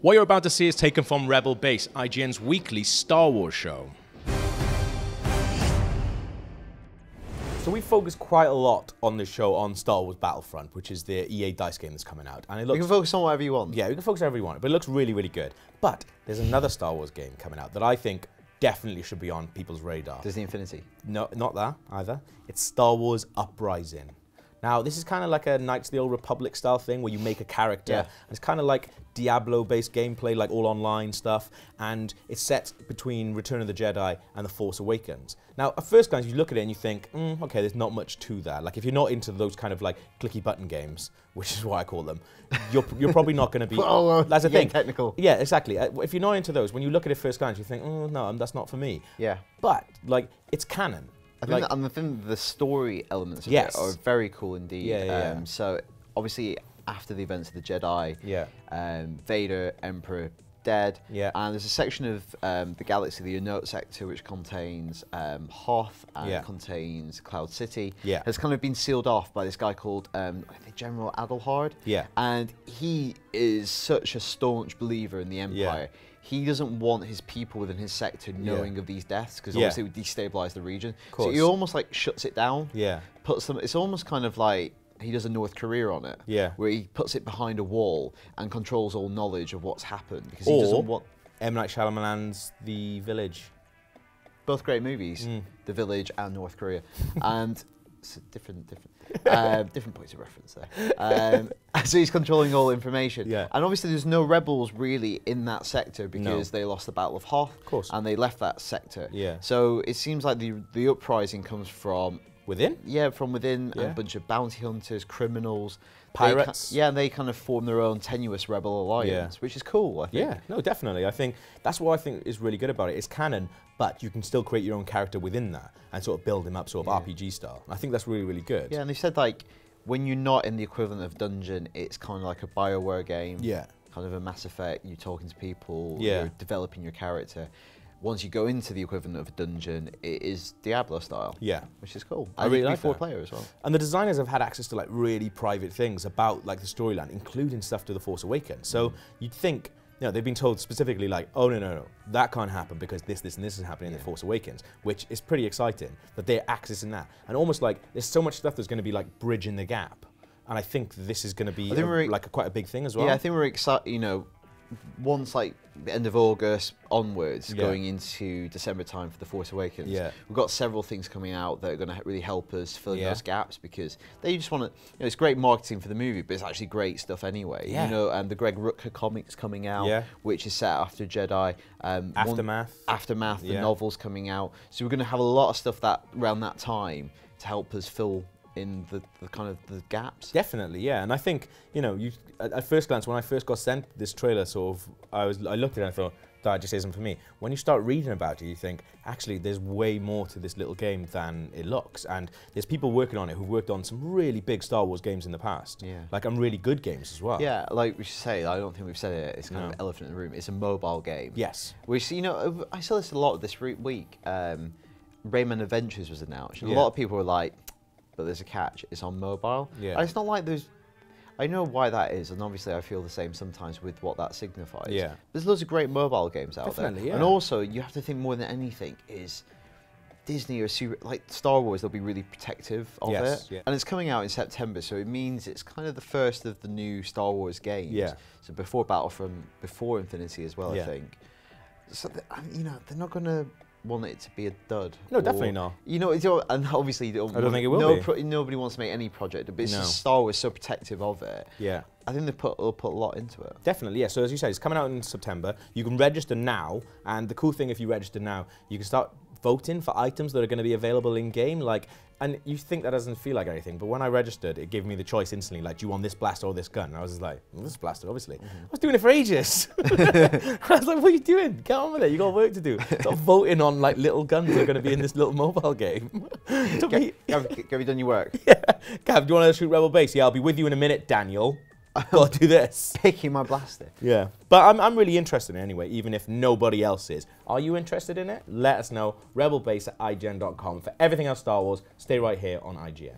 What you're about to see is taken from Rebel Base, IGN's weekly Star Wars show. So we focus quite a lot on this show on Star Wars Battlefront, which is the EA DICE game that's coming out. And it looks, you can focus on whatever you want. Yeah, we can focus on whatever you want, but it looks really, really good. But there's another Star Wars game coming out that I think definitely should be on people's radar. Disney Infinity. No, not that either. It's Star Wars Uprising. Now, this is kind of like a Knights of the Old Republic style thing where you make a character. Yeah. It's kind of like Diablo-based gameplay, like all online stuff, and it's set between Return of the Jedi and The Force Awakens. Now, at first glance, you look at it and you think, okay, there's not much to that. Like, if you're not into those kind of like clicky button games, which is what I call them, you're probably not going to be. That's the thing. Technical. Yeah, exactly. If you're not into those, when you look at it first glance, you think, no, that's not for me. Yeah. But like, it's canon. I think the story elements of it are very cool indeed. Yeah. So obviously after the events of the Jedi, Vader, Emperor, dead. Yeah. And there's a section of the galaxy, the Unknown sector, which contains Hoth and contains Cloud City. Yeah. Has kind of been sealed off by this guy called I think General Adelhard. Yeah. And he is such a staunch believer in the Empire. Yeah. He doesn't want his people within his sector knowing of these deaths because obviously it would destabilize the region. So he almost like shuts it down. Yeah. Puts them. It's almost kind of like he does a North Korea on it. Yeah. Where he puts it behind a wall and controls all knowledge of what's happened because he doesn't want. M. Night Shyamalan's The Village. Both great movies, The Village and North Korea, and it's a different points of reference there. So he's controlling all information. Yeah. And obviously there's no rebels really in that sector because they lost the Battle of Hoth. Of course. And they left that sector. Yeah. So it seems like the uprising comes from within? Yeah, from within, a bunch of bounty hunters, criminals. Pirates. And they kind of form their own tenuous rebel alliance, which is cool, I think. Yeah, no, definitely. I think that's what I think is really good about it. It's canon, but you can still create your own character within that and sort of build him up sort of RPG style. I think that's really, really good. Yeah, and they said like, when you're not in the equivalent of dungeon, it's kind of like a BioWare game. Yeah. Kind of a Mass Effect, you're talking to people, you're developing your character. Once you go into the equivalent of a dungeon, it is Diablo style. Yeah. Which is cool. I really like 4 player as well. And the designers have had access to like really private things about like the storyline, including stuff to The Force Awakens. So you'd think, they've been told specifically like, oh no, that can't happen because this and this is happening in The Force Awakens, which is pretty exciting that they're accessing that. And almost like there's so much stuff that's going to be like bridging the gap. And I think this is going to be quite a big thing as well. Yeah, I think we're excited, once like the end of August onwards, going into December time for The Force Awakens, we've got several things coming out that are going to really help us fill in those gaps because they just want to, it's great marketing for the movie, but it's actually great stuff anyway. And the Greg Rucka comics coming out, which is set after Jedi. Aftermath, the novel's coming out. So we're going to have a lot of stuff around that time to help us fill in the kind of the gaps. Definitely, yeah. And I think, at first glance, when I first got sent this trailer, I looked at it and I thought, that just isn't for me. When you start reading about it, you think, actually, there's way more to this little game than it looks. And there's people working on it who've worked on some really big Star Wars games in the past. Yeah. Like, and really good games as well. Yeah, like we should say, I don't think we've said it, it's kind of elephant in the room. It's a mobile game. Yes. Which, I saw this a lot this week. Rayman Adventures was announced. And a lot of people were like, but there's a catch, it's on mobile. Yeah. And it's not like I know why that is, and obviously I feel the same sometimes with what that signifies. Yeah. There's loads of great mobile games out there. Yeah. And also, you have to think more than anything is Disney or like Star Wars, they'll be really protective of it. Yeah. And it's coming out in September, so it means it's kind of the first of the new Star Wars games. Yeah. So before Battlefront, before Infinity as well, I think. So, they're not going to want it to be a dud. No, definitely not. And obviously, I don't think it will be. Nobody wants to make any project, but it's just Star Wars so protective of it. Yeah. I think they'll put a lot into it. Definitely, yeah. So as you say, it's coming out in September. You can register now, and the cool thing, if you register now, you can start voting for items that are going to be available in game. And you think that doesn't feel like anything, but when I registered, it gave me the choice instantly. Like, do you want this blaster or this gun? And I was just like, well, this blaster, obviously. I was doing it for ages. I was like, what are you doing? Get on with it. You got work to do. Stop voting on like little guns that are going to be in this little mobile game. Have you done your work? Yeah. Gav, do you want to shoot Rebel Base? Yeah, I'll be with you in a minute, Daniel. Gotta do this. Picking my blaster. Yeah. But I'm really interested in it anyway, even if nobody else is. Are you interested in it? Let us know. Rebelbase@ign.com. For everything else Star Wars, stay right here on IGN.